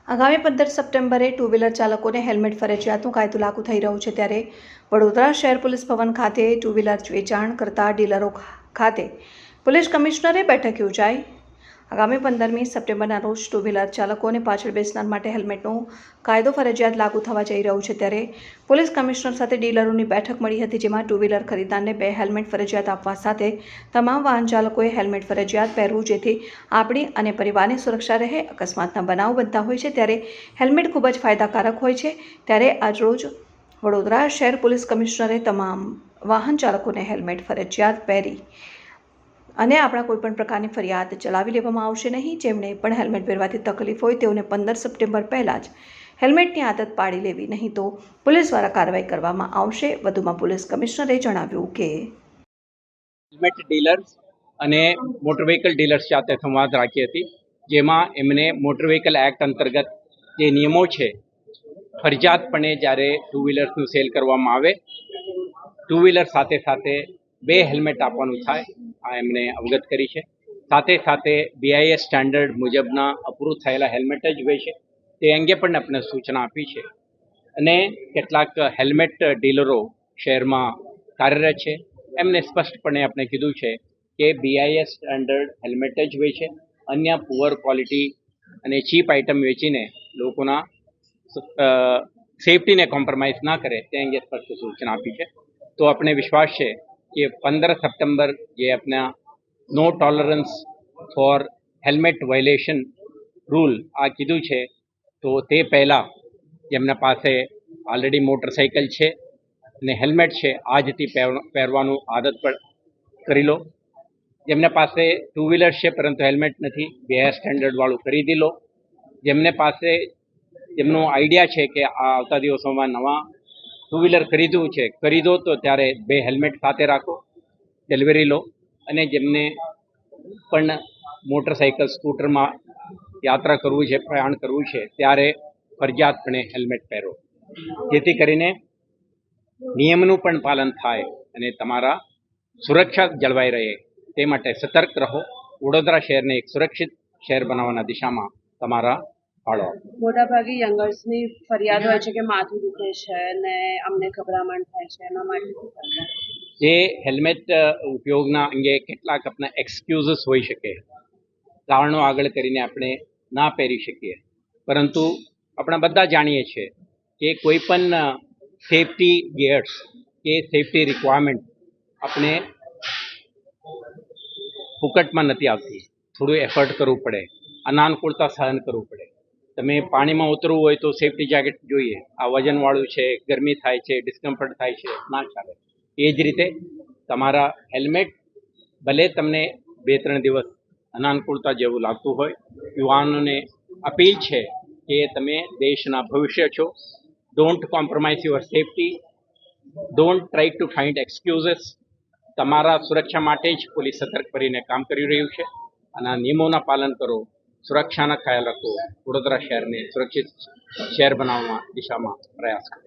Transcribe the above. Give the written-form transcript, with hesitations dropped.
આગામી 15 સપ્ટેમ્બરે two wheeler ચાલકોને હેલ્મેટ ફરજિયાતનો કાયદો લાગુ થઈ રહ્યો છે ત્યારે વડોદરા શહેર પોલીસ ભવન ખાતે ટુ વ્હીલર વેચાણ કરતા ડીલરો ખાતે પોલીસ કમિશનરે બેઠક યોજાઈ। આગામી 15મી સપ્ટેમ્બરના રોજ ટુ વ્હીલર ચાલકોને પાછળ બેસનાર માટે હેલ્મેટનો કાયદો ફરજિયાત લાગુ થવા જઈ રહ્યો છે ત્યારે પોલીસ કમિશનર સાથે ડીલરોની બેઠક મળી હતી, જેમાં ટુ વ્હીલર ખરીદનારને 2 હેલ્મેટ ફરજિયાત આપવા સાથે તમામ વાહન ચાલકોએ હેલ્મેટ ફરજિયાત પહેરવું, જેથી આપણી અને પરિવારની સુરક્ષા રહે। અકસ્માતના બનાવ બનતા હોય છે ત્યારે હેલ્મેટ ખૂબ જ ફાયદાકારક હોય છે, ત્યારે આજરોજ વડોદરા શહેર પોલીસ કમિશનરે તમામ વાહન ચાલકોને હેલ્મેટ ફરજિયાત પહેરી અને આપણા કોઈપણ પ્રકારની ફરિયાદ ચલાવી લેવામાં આવશે નહીં। જેમને પણ હેલ્મેટ પહેરવાથી તકલીફ હોય તેઓને 15 સપ્ટેમ્બર પહેલાં જ હેલ્મેટની આદત પાડી લેવી, નહીં તો પોલીસ દ્વારા કાર્યવાહી કરવામાં આવશે। વધુમાં પોલીસ કમિશનરે જણાવ્યું કે હેલ્મેટ ડીલર્સ અને મોટર વ્હીકલ ડીલર્સ સાથે સંવાદ રાખી હતી, જેમાં એમને મોટર વ્હીકલ એક્ટ અંતર્ગત જે નિયમો છે, ફરજિયાતપણે જ્યારે ટુ વ્હીલર્સનું સેલ કરવામાં આવે ટુ વ્હીલર સાથે સાથે 2 હેલ્મેટ આપવાનું થાય, આ એમને અવગત કરી છે। સાથે સાથે BIS સ્ટાન્ડર્ડ મુજબના અપ્રૂવ થયેલા હેલ્મેટ જ હોય છે તે અંગે પણ આપણે સૂચના આપી છે। અને કેટલાક હેલ્મેટ ડીલરો શહેરમાં કાર્યરત છે, એમને સ્પષ્ટપણે આપણે કીધું છે કે BIS સ્ટાન્ડર્ડ હેલ્મેટ જ હોય છે, અન્ય પુઅર ક્વોલિટી અને ચીપ આઇટમ વેચીને લોકોના સેફટીને કોમ્પ્રોમાઇઝ ના કરે તે અંગે સ્પષ્ટ સૂચના આપી છે। તો આપણે વિશ્વાસ છે કે 15 સપ્ટેમ્બર જે આપણા no tolerance for helmet violation rule આ કીધું છે, તો તે પહેલાં જેમના પાસે ઓલરેડી મોટરસાઇકલ છે અને હેલ્મેટ છે આજથી પહેરવાનું આદત પણ કરી લો। જેમના પાસે ટુ વ્હીલર છે પરંતુ હેલ્મેટ નથી, BIS સ્ટાન્ડર્ડવાળું ખરીદી લો। જેમને પાસે જેમનો આઈડિયા છે કે આ આવતા દિવસોમાં નવા ટુ વ્હીલર ખરીદવું છે, ખરીદો તો ત્યારે 2 હેલ્મેટ સાથે રાખો, ડિલિવરી લો। અને જેમને પણ મોટરસાઇકલ સ્કૂટરમાં યાત્રા કરવું છે, પ્રયાણ કરવું છે, ત્યારે ફરજિયાતપણે હેલ્મેટ પહેરો, જેથી કરીને નિયમનું પણ પાલન થાય અને તમારા સુરક્ષા જળવાઈ રહે તે માટે સતર્ક રહો। વડોદરા શહેરને એક સુરક્ષિત શહેર બનાવવાના દિશામાં તમારા ફાળો આપો। મોટાભાગે યંગર્સની ફરિયાદ હોય છે કે માથું દુખે છે અને અમને ગભરામણ થાય છે, એના માટે જે હેલ્મેટ ઉપયોગના અંગે કેટલાક આપણા એક્સક્યુઝીસ હોઈ શકે, કારણો આગળ કરીને આપણે ના પહેરી શકીએ, પરંતુ આપણે બધા જાણીએ છીએ કે કોઈ પણ સેફટી ગિયર્સ કે સેફટી રિક્વાયરમેન્ટ આપણે ફુકટમાં નથી આવતી, થોડું એફર્ટ કરવું પડે, અનાનુકૂળતા સહન કરવું પડે। તમે પાણીમાં ઉતરવું હોય તો સેફટી જેકેટ જોઈએ, આ વજનવાળું છે, ગરમી થાય છે, ડિસ્કમ્ફર્ટ થાય છે, ના ચાલે। એ જ રીતે તમારા હેલ્મેટ ભલે તમને 2-3 દિવસ અનાનુકૂળતા જેવું લાગતું હોય, યુવાનોને અપીલ છે કે તમે દેશના ભવિષ્ય છો, don't compromise your safety, don't try to find excuses. તમારા સુરક્ષા માટે જ પોલીસ સતર્ક કરીને કામ કરી રહ્યું છે અને આ નિયમોના પાલન કરો, સુરક્ષાના ખ્યાલ રાખો, વડોદરા શહેરને સુરક્ષિત શહેર બનાવવા દિશામાં પ્રયાસ કરો।